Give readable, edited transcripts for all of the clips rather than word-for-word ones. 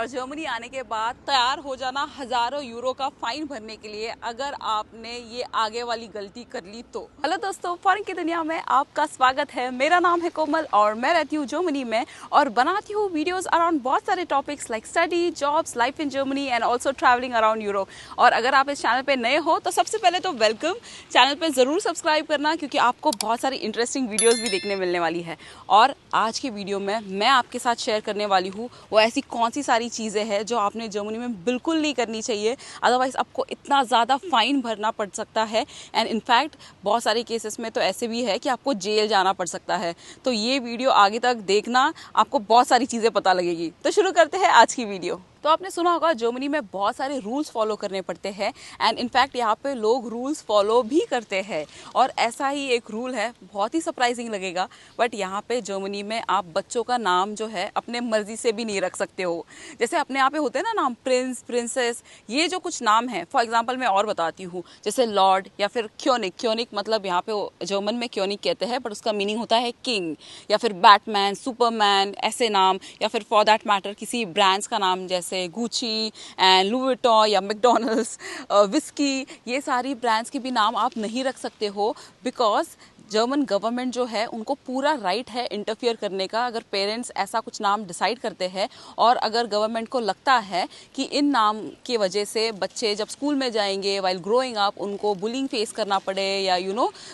और जर्मनी आने के बाद तैयार हो जाना हजारों यूरो का फाइन भरने के लिए अगर आपने ये आगे वाली गलती कर ली तो। हेलो दोस्तों, फॉरेन की दुनिया में आपका स्वागत है। मेरा नाम है कोमल और मैं रहती हूँ जर्मनी में और बनाती हूँ वीडियोस अराउंड बहुत सारे topics like study, jobs, life in Germany and also travelling around Europe. और अगर आप इस चैनल पे नए हो तो सबसे पहले तो वेलकम। चैनल पे ज़रूर सब्सक्राइब करना क्योंकि आपको बहुत सारी इंटरेस्टिंग वीडियोज़ भी देखने मिलने वाली है। और आज के वीडियो में मैं आपके साथ शेयर करने वाली हूँ वो ऐसी कौन सी सारी चीज़ें हैं जो आपने जर्मनी में बिल्कुल नहीं करनी चाहिए, अदरवाइज आपको इतना ज़्यादा फाइन भरना पड़ सकता है। एंड इनफैक्ट बहुत सारे केसेस में तो ऐसे भी है कि आपको जेल जाना पड़ सकता है। तो ये वीडियो आगे तक देखना, आपको बहुत सारी चीज़ें पता लगेगी। तो शुरू करते हैं आज की वीडियो। तो आपने सुना होगा जर्मनी में बहुत सारे रूल्स फॉलो करने पड़ते हैं एंड इनफैक्ट यहाँ पे लोग रूल्स फॉलो भी करते हैं। और ऐसा ही एक रूल है, बहुत ही सरप्राइजिंग लगेगा, बट यहाँ पे जर्मनी में आप बच्चों का नाम जो है अपने मर्जी से भी नहीं रख सकते हो। जैसे अपने यहाँ पे होते हैं ना नाम, प्रिंस, प्रिंसेस, ये जो कुछ नाम है, फॉर एग्जाम्पल मैं और बताती हूँ, जैसे लॉर्ड या फिर क्योनिक। क्योनिक मतलब यहाँ पे जर्मन में क्योनिक कहते हैं बट उसका मीनिंग होता है किंग, या फिर बैटमैन, सुपरमैन, ऐसे नाम, या फिर फॉर दैट मैटर किसी ब्रांड्स का नाम जैसे गुची एंड लुई विटॉन या मैकडॉनल्ड्स, विस्की, ये सारी ब्रांड्स के भी नाम आप नहीं रख सकते हो बिकॉज जर्मन गवर्नमेंट जो है उनको पूरा राइट है इंटरफियर करने का अगर पेरेंट्स ऐसा कुछ नाम डिसाइड करते हैं। और अगर गवर्नमेंट को लगता है कि इन नाम की वजह से बच्चे जब स्कूल में जाएंगे वाइल ग्रोइंग अप उनको बुलिंग फेस करना पड़े या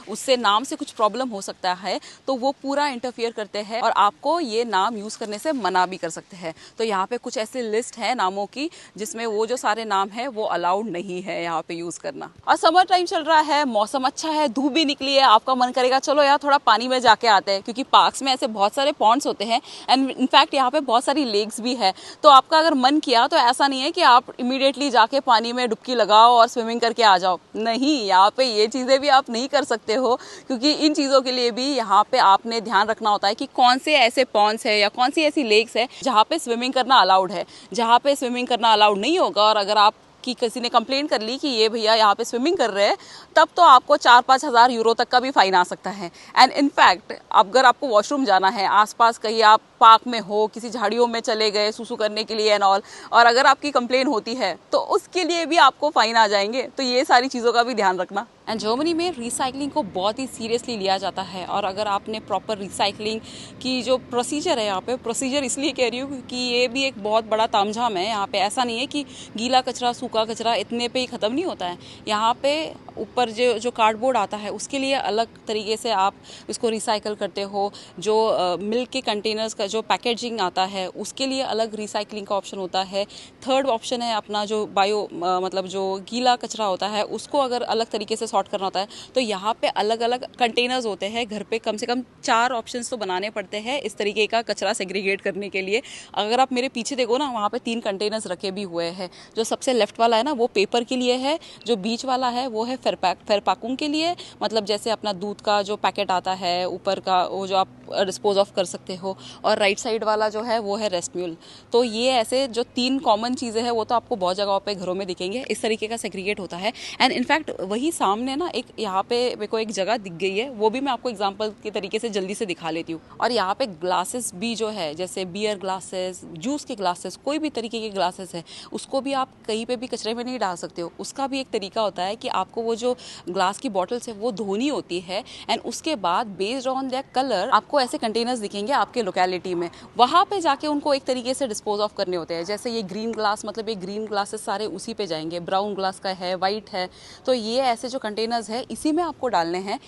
उससे नाम से कुछ प्रॉब्लम हो सकता है, तो वो पूरा इंटरफियर करते हैं और आपको ये नाम यूज़ करने से मना भी कर सकते हैं। तो यहाँ पे कुछ ऐसी लिस्ट है नामों की जिसमें वो जो सारे नाम है वो अलाउड नहीं है यहाँ पे यूज़ करना। और समर टाइम चल रहा है, मौसम अच्छा है, धूप भी निकली है, आपका मन करेगा चलो यार थोड़ा पानी में जाके आते हैं क्योंकि पार्क्स में ऐसे बहुत सारे पॉन्ड्स होते हैं एंड इनफैक्ट यहाँ पे बहुत सारी लेक्स भी है। तो आपका अगर मन किया तो ऐसा नहीं है कि आप इमीडिएटली जाके पानी में डुबकी लगाओ और स्विमिंग करके आ जाओ, नहीं, यहाँ पे ये चीज़ें भी आप नहीं कर सकते हो क्योंकि इन चीज़ों के लिए भी यहाँ पे आपने ध्यान रखना होता है कि कौन से ऐसे पॉन्ड्स है या कौन सी ऐसी लेक्स है जहाँ पे स्विमिंग करना अलाउड है। जहाँ पे स्विमिंग करना अलाउड नहीं होगा और अगर आप कि किसी ने कंप्लेंट कर ली कि ये भैया यहाँ पे स्विमिंग कर रहे हैं, तब तो आपको 4-5 हज़ार यूरो तक का भी फाइन आ सकता है। एंड इनफैक्ट अगर आपको वॉशरूम जाना है, आसपास कहीं आप पार्क में हो, किसी झाड़ियों में चले गए सुसु करने के लिए एंड ऑल, और अगर आपकी कंप्लेन होती है तो उसके लिए भी आपको फाइन आ जाएंगे। तो ये सारी चीज़ों का भी ध्यान रखना। एंड जर्मनी में रिसाइकलिंग को बहुत ही सीरियसली लिया जाता है और अगर आपने प्रॉपर रिसाइकलिंग की जो प्रोसीजर है, यहाँ पे प्रोसीजर इसलिए कह रही हूँ क्योंकि ये भी एक बहुत बड़ा तामझाम है। यहाँ पे ऐसा नहीं है कि गीला कचरा सूखा कचरा इतने पे ही ख़त्म नहीं होता है। यहाँ पे ऊपर जो कार्डबोर्ड आता है उसके लिए अलग तरीके से आप इसको रिसाइकल करते हो। जो मिल्क के कंटेनर्स का जो पैकेजिंग आता है उसके लिए अलग रिसाइकलिंग का ऑप्शन होता है। थर्ड ऑप्शन है अपना जो बायो मतलब जो गीला कचरा होता है उसको अगर अलग तरीके से सॉर्ट करना होता है। तो यहाँ पे अलग अलग कंटेनर्स होते हैं। घर पे कम से कम 4 ऑप्शंस तो बनाने पड़ते हैं इस तरीके का कचरा सेग्रीगेट करने के लिए। अगर आप मेरे पीछे देखो ना, वहाँ पे 3 कंटेनर्स रखे भी हुए हैं। जो सबसे लेफ्ट वाला है ना वो पेपर के लिए है, जो बीच वाला है वो है फेरपाकुंग के लिए, मतलब जैसे अपना दूध का जो पैकेट आता है ऊपर का वो जो आप डिस्पोज ऑफ कर सकते हो, और राइट साइड वाला जो है वो है रेस्ट म्यूल। तो ये ऐसे जो 3 कॉमन चीज़ें हैं वो तो आपको बहुत जगहों पे घरों में दिखेंगे, इस तरीके का सेग्रीगेट होता है। एंड इनफैक्ट वही सामने ना एक यहाँ पे मेरे को एक जगह दिख गई है, वो भी मैं आपको एग्जांपल के तरीके से जल्दी से दिखा लेती हूँ। और यहाँ पे ग्लासेस भी जो है, जैसे बियर ग्लासेस, जूस के ग्लासेस, कोई भी तरीके के ग्लासेस है, उसको भी आप कहीं पे भी कचरे में नहीं डाल सकते हो। उसका भी एक तरीका होता है कि आपको वो जो ग्लास की बॉटल्स है वो धोनी होती है एंड उसके बाद बेस्ड ऑन देयर कलर आपको ऐसे कंटेनर्स दिखेंगे आपके लोकेलिटी में, वहाँ पे जाके उनको एक तरीके से डिस्पोज ऑफ करने होते हैं। जैसे ये ग्रीन ग्लास, मतलब ये ग्रीन ग्लासेस सारे उसी पे जाएंगे, ब्राउन ग्लास का है, वाइट है, तो ये ऐसे जो कंटेनर्स है इसी में आपको डालने हैं।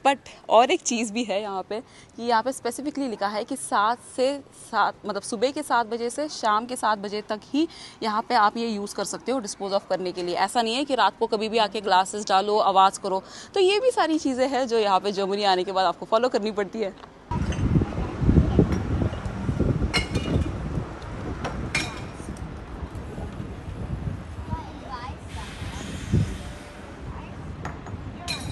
बट और एक चीज़ भी है यहाँ पे कि यहाँ पे स्पेसिफिकली लिखा है कि 7 से 7 मतलब सुबह के 7 बजे से शाम के 7 बजे तक ही यहाँ पे आप ये यूज़ कर सकते हो डिस्पोज ऑफ करने के लिए। ऐसा नहीं है कि रात को कभी भी आके ग्लासेस डालो, आवाज़ करो। तो ये भी सारी चीज़ें हैं जो यहाँ पे जर्मनी आने के बाद आपको फॉलो करनी पड़ती है।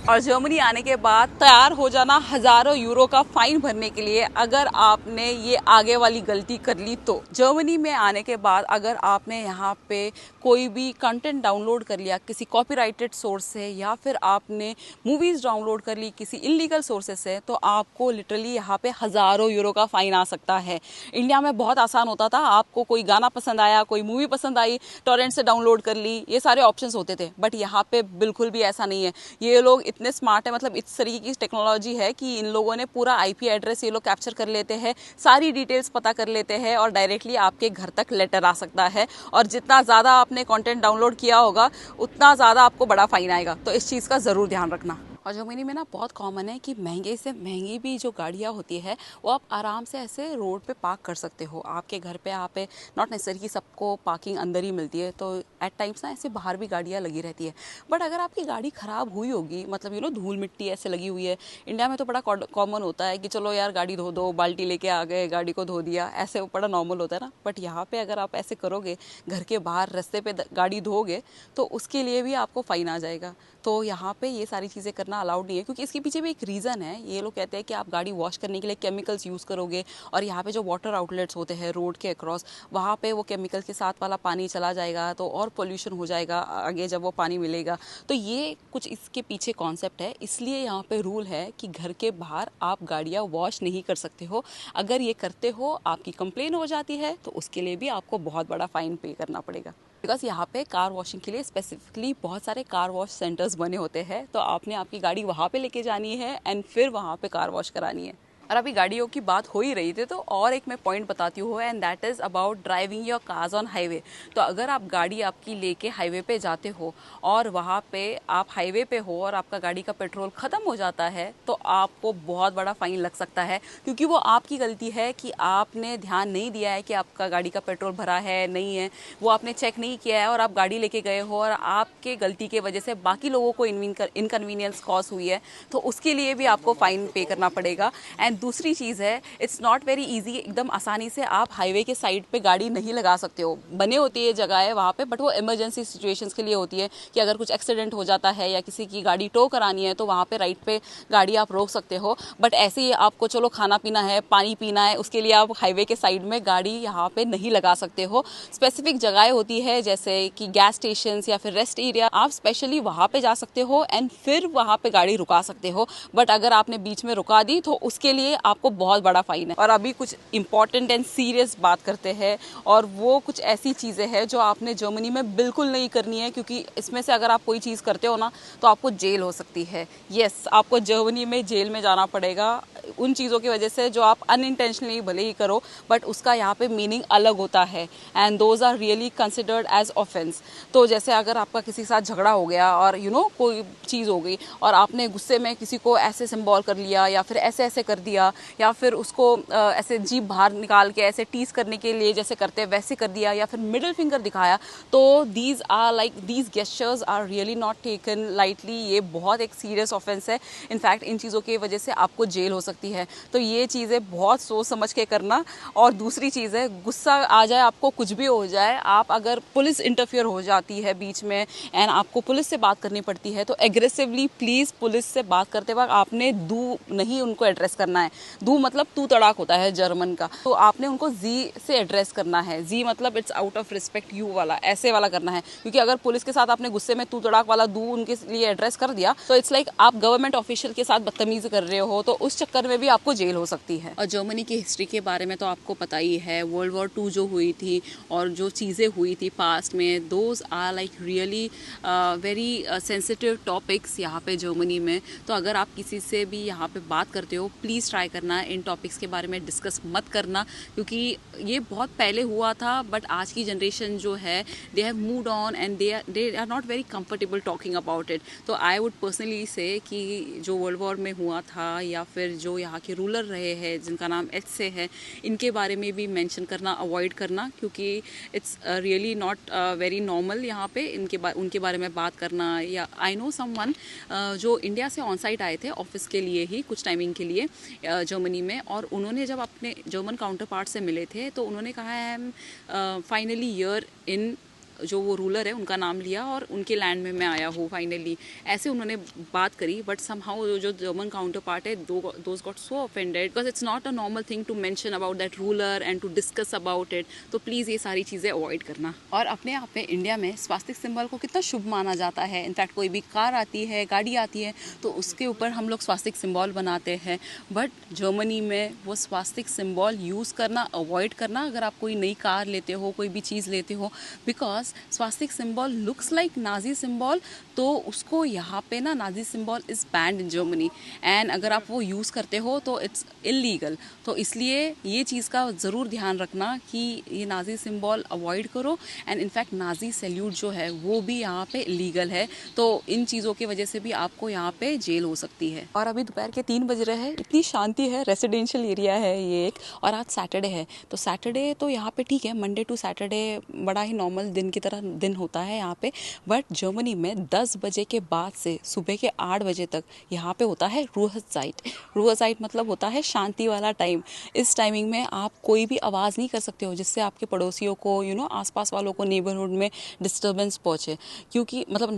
और जर्मनी आने के बाद तैयार हो जाना हजारों यूरो का फाइन भरने के लिए अगर आपने ये आगे वाली गलती कर ली तो। जर्मनी में आने के बाद अगर आपने यहाँ पे कोई भी कंटेंट डाउनलोड कर लिया किसी कॉपीराइटेड सोर्स से या फिर आपने मूवीज डाउनलोड कर ली किसी इलीगल सोर्सेस से, तो आपको लिटरली यहाँ पे हजारों यूरो का फाइन आ सकता है। इंडिया में बहुत आसान होता था, आपको कोई गाना पसंद आया, कोई मूवी पसंद आई, टॉरेंट से डाउनलोड कर ली, ये सारे ऑप्शंस होते थे। बट यहाँ पे बिल्कुल भी ऐसा नहीं है। ये लोग इतने स्मार्ट है, मतलब इस तरीके की टेक्नोलॉजी है कि इन लोगों ने पूरा आईपी एड्रेस ये लोग कैप्चर कर लेते हैं, सारी डिटेल्स पता कर लेते हैं और डायरेक्टली आपके घर तक लेटर आ सकता है। और जितना ज़्यादा आपने कंटेंट डाउनलोड किया होगा उतना ज़्यादा आपको बड़ा फाइन आएगा। तो इस चीज़ का ज़रूर ध्यान रखना। और जर्मनी में ना बहुत कॉमन है कि महंगे से महंगी भी जो गाड़ियाँ होती है वो आप आराम से ऐसे रोड पे पार्क कर सकते हो। आपके घर पे यहाँ पे नॉट नेसेसरी कि सबको पार्किंग अंदर ही मिलती है, तो एट टाइम्स ना ऐसे बाहर भी गाड़ियाँ लगी रहती है। बट अगर आपकी गाड़ी ख़राब हुई होगी, मतलब धूल मिट्टी ऐसे लगी हुई है, इंडिया में तो बड़ा कॉमन होता है कि चलो यार गाड़ी धो दो, बाल्टी लेके आ गए, गाड़ी को धो दिया, ऐसे बड़ा नॉर्मल होता है ना। बट यहाँ पे अगर आप ऐसे करोगे, घर के बाहर रास्ते पे गाड़ी धोगे, तो उसके लिए भी आपको फाइन आ जाएगा। तो यहाँ पे ये सारी चीज़ें करना अलाउड नहीं है, क्योंकि इसके पीछे भी एक रीज़न है। ये लोग कहते हैं कि आप गाड़ी वॉश करने के लिए केमिकल्स यूज़ करोगे और यहाँ पे जो वाटर आउटलेट्स होते हैं रोड के अक्रॉस, वहाँ पे वो केमिकल के साथ वाला पानी चला जाएगा तो और पोल्यूशन हो जाएगा आगे जब वो पानी मिलेगा। तो ये कुछ इसके पीछे कॉन्सेप्ट है, इसलिए यहाँ पे रूल है कि घर के बाहर आप गाड़ियाँ वॉश नहीं कर सकते हो। अगर ये करते हो, आपकी कंप्लेन हो जाती है, तो उसके लिए भी आपको बहुत बड़ा फाइन पे करना पड़ेगा। बिकॉज यहाँ पे कार वॉशिंग के लिए स्पेसिफिकली बहुत सारे कार वॉश सेंटर्स बने होते हैं, तो आपने आपकी गाड़ी वहाँ पे लेके जानी है एंड फिर वहाँ पे कार वॉश करानी है। और अभी गाड़ियों की बात हो ही रही थी, तो और एक मैं पॉइंट बताती हूँ, and that is about driving your cars on highway. तो अगर आप गाड़ी आपकी लेके हाईवे पे जाते हो और वहाँ पे आप हाईवे पे हो और आपका गाड़ी का पेट्रोल ख़त्म हो जाता है, तो आपको बहुत बड़ा फाइन लग सकता है, क्योंकि वो आपकी गलती है कि आपने ध्यान नहीं दिया है कि आपका गाड़ी का पेट्रोल भरा है नहीं है, वो आपने चेक नहीं किया है और आप गाड़ी लेके गए हो और आपके गलती की वजह से बाकी लोगों को इनकन्वीनियंस कॉज हुई है, तो उसके लिए भी आपको फाइन पे करना पड़ेगा। एंड दूसरी चीज़ है, इट्स नॉट वेरी इजी, एकदम आसानी से आप हाईवे के साइड पे गाड़ी नहीं लगा सकते हो। बने होती है जगह है वहाँ पे, बट वो इमरजेंसी सिचुएशंस के लिए होती है कि अगर कुछ एक्सीडेंट हो जाता है या किसी की गाड़ी टो करानी है तो वहाँ पे राइट पे गाड़ी आप रोक सकते हो। बट ऐसे ही आपको चलो खाना पीना है, पानी पीना है, उसके लिए आप हाईवे के साइड में गाड़ी यहाँ पे नहीं लगा सकते हो। स्पेसिफिक जगह होती है जैसे कि गैस स्टेशन या फिर रेस्ट एरिया, आप स्पेशली वहाँ पे जा सकते हो एंड फिर वहाँ पे गाड़ी रुका सकते हो। बट अगर आपने बीच में रुका दी तो उसके लिए आपको बहुत बड़ा फाइन है। और अभी कुछ इंपॉर्टेंट एंड सीरियस बात करते हैं, और वो कुछ ऐसी चीज़ें हैं जो आपने जर्मनी में बिल्कुल नहीं करनी है, क्योंकि इसमें से अगर आप कोई चीज़ करते हो ना तो आपको जेल हो सकती है। यस, आपको जर्मनी में जेल में जाना पड़ेगा उन चीज़ों की वजह से जो आप अनइंटेंशनली भले ही करो, बट उसका यहाँ पे मीनिंग अलग होता है and those are really considered as offence. तो जैसे अगर आपका किसी के साथ झगड़ा हो गया और कोई चीज़ हो गई और आपने गुस्से में किसी को ऐसे सिंबल कर लिया या फिर ऐसे ऐसे कर दिया या फिर उसको ऐसे जीभ बाहर निकाल के ऐसे टीज करने के लिए जैसे करते हैं वैसे कर दिया या फिर मिडिल फिंगर दिखाया, तो these gestures are really not taken lightly. ये बहुत एक सीरियस ऑफेंस है। इनफैक्ट इन चीज़ों की वजह से आपको जेल हो सकती है। तो ये चीज़ें बहुत सोच समझ के करना। और दूसरी चीज़ है, गुस्सा आ जाए आपको, कुछ भी हो जाए, आप अगर पुलिस इंटरफियर हो जाती है बीच में एंड आपको पुलिस से बात करनी पड़ती है, तो एग्रेसिवली प्लीज़ पुलिस से बात करते वक्त आपने दू नहीं उनको एड्रेस करना है। दू मतलब तू तड़ाक होता है जर्मन का, तो आपने उनको जी से एड्रेस करना है। जी मतलब it's out of respect you वाला, ऐसे वाला करना है। क्योंकि अगर पुलिस के साथ आपने गुस्से में तू तड़ाक वाला दू उनके लिए एड्रेस कर दिया तो इट्स लाइक आप गवर्नमेंट ऑफिशियल के साथ बदतमीजी कर रहे हो, तो उस चक्कर में भी आपको जेल हो सकती है। और जर्मनी की हिस्ट्री के बारे में तो आपको पता ही है, वर्ल्ड वॉर 2 जो हुई थी और जो चीज़ें हुई थी पास्ट में, those are like really very sensitive topics यहाँ पे जर्मनी में। तो अगर आप किसी से भी यहाँ पे बात करते हो, प्लीज़ ट्राई करना इन टॉपिक्स के बारे में डिस्कस मत करना, क्योंकि ये बहुत पहले हुआ था। बट आज की जनरेशन जो है, they have moved on and they are not very comfortable talking about it. तो आई वुड पर्सनली से कि जो वर्ल्ड वॉर में हुआ था या फिर जो यहाँ के रूलर रहे हैं जिनका नाम एच से है, इनके बारे में भी मेंशन करना अवॉइड करना, क्योंकि it's really not very normal यहाँ पे उनके बारे में बात करना। या आई नो समवन जो इंडिया से ऑन साइट आए थे ऑफिस के लिए ही कुछ टाइमिंग के लिए जर्मनी में, और उन्होंने जब अपने जर्मन काउंटर पार्ट से मिले थे तो उन्होंने कहा है फाइनली ईयर इन जो वो रूलर है उनका नाम लिया और उनके लैंड में मैं आया हूँ फाइनली, ऐसे उन्होंने बात करी। बट समहाउ जो जर्मन काउंटर पार्ट है those got so offended because it's not a normal thing to mention about that ruler and to discuss about it. तो प्लीज़ ये सारी चीज़ें अवॉइड करना। और अपने आप में इंडिया में स्वास्तिक सिंबल को कितना शुभ माना जाता है। इनफैक्ट कोई भी कार आती है, गाड़ी आती है, तो उसके ऊपर हम लोग स्वास्तिक सिंबल बनाते हैं। बट जर्मनी में वो स्वास्तिक सिंबल यूज़ करना अवॉइड करना अगर आप कोई नई कार लेते हो, कोई भी चीज़ लेते हो, बिकॉज स्वास्तिक symbol looks like Nazi symbol, तो उसको यहाँ पे ना Nazi symbol is banned in Germany and अगर आप वो यूज़ करते हो तो इट्स इलीगल। तो इसलिए ये चीज़ का ज़रूर ध्यान रखना कि ये नाजी सिंबल अवॉइड करो। एंड इनफैक्ट नाजी सैल्यूट जो है वो भी यहाँ पे इलीगल है, तो इन चीज़ों की वजह से भी आपको यहाँ पे जेल हो सकती है। और अभी दोपहर के 3 बज रहे हैं, इतनी शांति है, रेसिडेंशियल एरिया है ये एक, और आज सैटरडे है। तो सैटरडे तो यहाँ पे ठीक है, मंडे टू सैटरडे बड़ा ही नॉर्मल दिन की तरह दिन होता है यहाँ पे। बट जर्मनी में 10 बजे के बाद से सुबह के 8 बजे तक यहाँ पे होता है रूहज़ाइट। रूहज़ाइट मतलब होता है शांति वाला टाइम। इस टाइमिंग में आप कोई भी आवाज़ नहीं कर सकते हो जिससे आपके पड़ोसियों को आसपास वालों को नेबरहुड में डिस्टर्बेंस पहुँचे। क्योंकि मतलब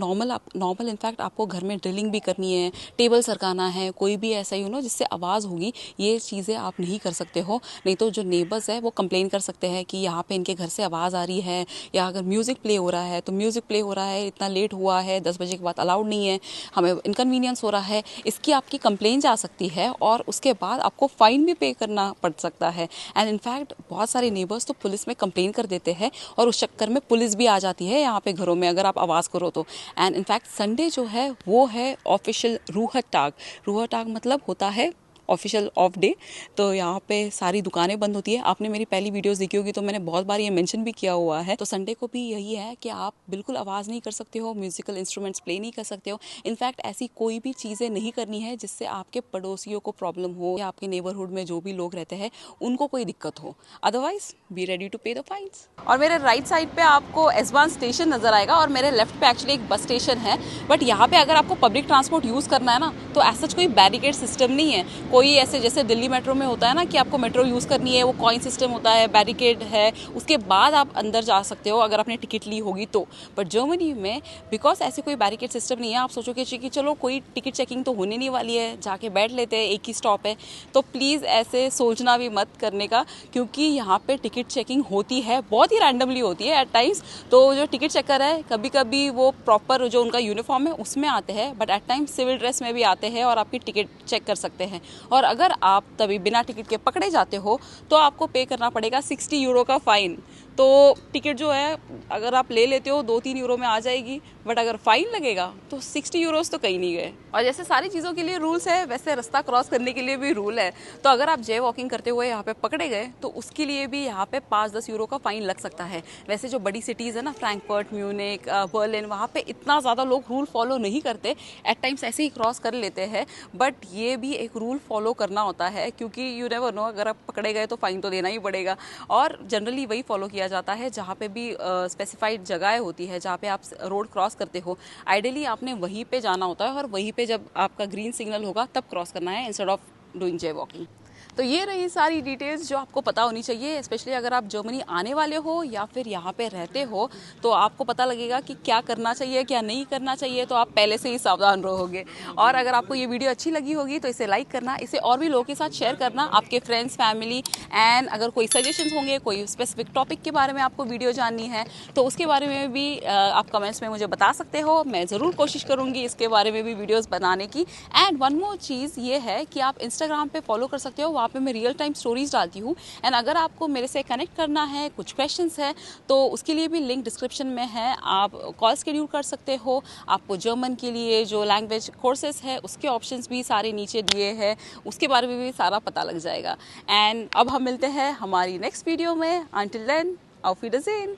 नॉर्मल इनफैक्ट आपको घर में ड्रिलिंग भी करनी है, टेबल सरकाना है, कोई भी ऐसा जिससे आवाज़ होगी, ये चीज़ें आप नहीं कर सकते हो। नहीं तो जो नेबर्स है वो कंप्लेन कर सकते हैं कि यहाँ पे इनके घर से आवाज़ आ रही है, या अगर म्यूज़िक प्ले हो रहा है तो म्यूज़िक प्ले हो रहा है, इतना लेट हुआ है, 10 बजे के बाद अलाउड नहीं है, हमें इनकन्वीनियंस हो रहा है, इसकी आपकी कंप्लेन जा सकती है और उसके बाद आपको फ़ाइन भी पे करना पड़ सकता है। एंड इनफैक्ट बहुत सारे नेबर्स तो पुलिस में कंप्लेन कर देते हैं और उस चक्कर में पुलिस भी आ जाती है यहाँ पे घरों में अगर आप आवाज़ करो तो। एंड इनफैक्ट संडे जो है वो है ऑफिशियल रूहटाग। रूहटाग मतलब होता है ऑफिशियल ऑफ डे। तो यहाँ पे सारी दुकानें बंद होती है। आपने मेरी पहली वीडियोस देखी होगी तो मैंने बहुत बार ये मेंशन भी किया हुआ है। तो संडे को भी यही है कि आप बिल्कुल आवाज़ नहीं कर सकते हो, म्यूजिकल इंस्ट्रूमेंट्स प्ले नहीं कर सकते हो। इनफैक्ट ऐसी कोई भी चीज़ें नहीं करनी है जिससे आपके पड़ोसियों को प्रॉब्लम हो या आपके नेबरहुड में जो भी लोग रहते हैं उनको कोई दिक्कत हो। अदरवाइज बी रेडी टू पे द फाइन्स। और मेरे राइट साइड पे आपको एसबान स्टेशन नजर आएगा और मेरे लेफ्ट पे एक्चुअली एक बस स्टेशन है। बट यहाँ पे अगर आपको पब्लिक ट्रांसपोर्ट यूज़ करना है ना तो ऐसा कोई बैरिकेड सिस्टम नहीं है। कोई ऐसे जैसे दिल्ली मेट्रो में होता है ना कि आपको मेट्रो यूज़ करनी है, वो कॉइन सिस्टम होता है, बैरिकेड है, उसके बाद आप अंदर जा सकते हो अगर आपने टिकट ली होगी तो। बट जर्मनी में बिकॉज ऐसे कोई बैरिकेड सिस्टम नहीं है, आप सोचोगे कि चलो कोई टिकट चेकिंग तो होने नहीं वाली है, जाके बैठ लेते हैं, एक ही स्टॉप है, तो प्लीज़ ऐसे सोचना भी मत करने का, क्योंकि यहाँ पे टिकट चेकिंग होती है, बहुत ही रैंडमली होती है एट टाइम्स। तो जो टिकट चेकर है कभी कभी वो प्रॉपर जो उनका यूनिफॉर्म है उसमें आते हैं, but at times civil dress में भी आते हैं और आपकी टिकट चेक कर सकते हैं। और अगर आप तभी बिना टिकट के पकड़े जाते हो तो आपको पे करना पड़ेगा 60 यूरो का फ़ाइन। तो टिकट जो है अगर आप ले लेते हो 2-3 यूरो में आ जाएगी, बट अगर फाइन लगेगा तो 60 यूरोस तो कहीं नहीं गए। और जैसे सारी चीज़ों के लिए रूल्स है वैसे रास्ता क्रॉस करने के लिए भी रूल है। तो अगर आप जे वॉकिंग करते हुए यहाँ पे पकड़े गए तो उसके लिए भी यहाँ पे 5-10 यूरो का फाइन लग सकता है। वैसे जो बड़ी सिटीज़ है ना, फ्रैंकफर्ट, म्यूनिक, बर्लिन, वहाँ पे इतना ज़्यादा लोग रूल फॉलो नहीं करते, एट टाइम्स ऐसे ही क्रॉस कर लेते हैं। बट ये भी एक रूल फॉलो करना होता है, क्योंकि यू नेवर नो, अगर आप पकड़े गए तो फाइन तो देना ही पड़ेगा। और जनरली वही फॉलो किया जाता है जहाँ पे भी स्पेसिफाइड जगह होती है जहाँ पे आप रोड क्रॉस करते हो। आइडियली आपने वहीं पे जाना होता है और वहीं पे जब आपका ग्रीन सिग्नल होगा तब क्रॉस करना है instead of doing J walking. तो ये रही सारी डिटेल्स जो आपको पता होनी चाहिए, स्पेशली अगर आप जर्मनी आने वाले हो या फिर यहाँ पे रहते हो तो आपको पता लगेगा कि क्या करना चाहिए क्या नहीं करना चाहिए, तो आप पहले से ही सावधान रहोगे। और अगर आपको ये वीडियो अच्छी लगी होगी तो इसे लाइक करना, इसे और भी लोगों के साथ शेयर करना, आपके फ्रेंड्स, फैमिली। एंड अगर कोई सजेशंस होंगे, कोई स्पेसिफिक टॉपिक के बारे में आपको वीडियो जाननी है तो उसके बारे में भी आप कमेंट्स में मुझे बता सकते हो। मैं ज़रूर कोशिश करूँगी इसके बारे में भी वीडियोज़ बनाने की। एंड वन मोर चीज़ ये है कि आप इंस्टाग्राम पे फॉलो कर सकते हो, वहाँ पे मैं रियल टाइम स्टोरीज डालती हूँ। एंड अगर आपको मेरे से कनेक्ट करना है, कुछ क्वेश्चंस है, तो उसके लिए भी लिंक डिस्क्रिप्शन में है, आप कॉल शेड्यूल कर सकते हो। आपको जर्मन के लिए जो लैंग्वेज कोर्सेज है उसके ऑप्शंस भी सारे नीचे दिए हैं, उसके बारे में भी सारा पता लग जाएगा। एंड अब हम मिलते हैं हमारी नेक्स्ट वीडियो में। Until then, auf Wiedersehen।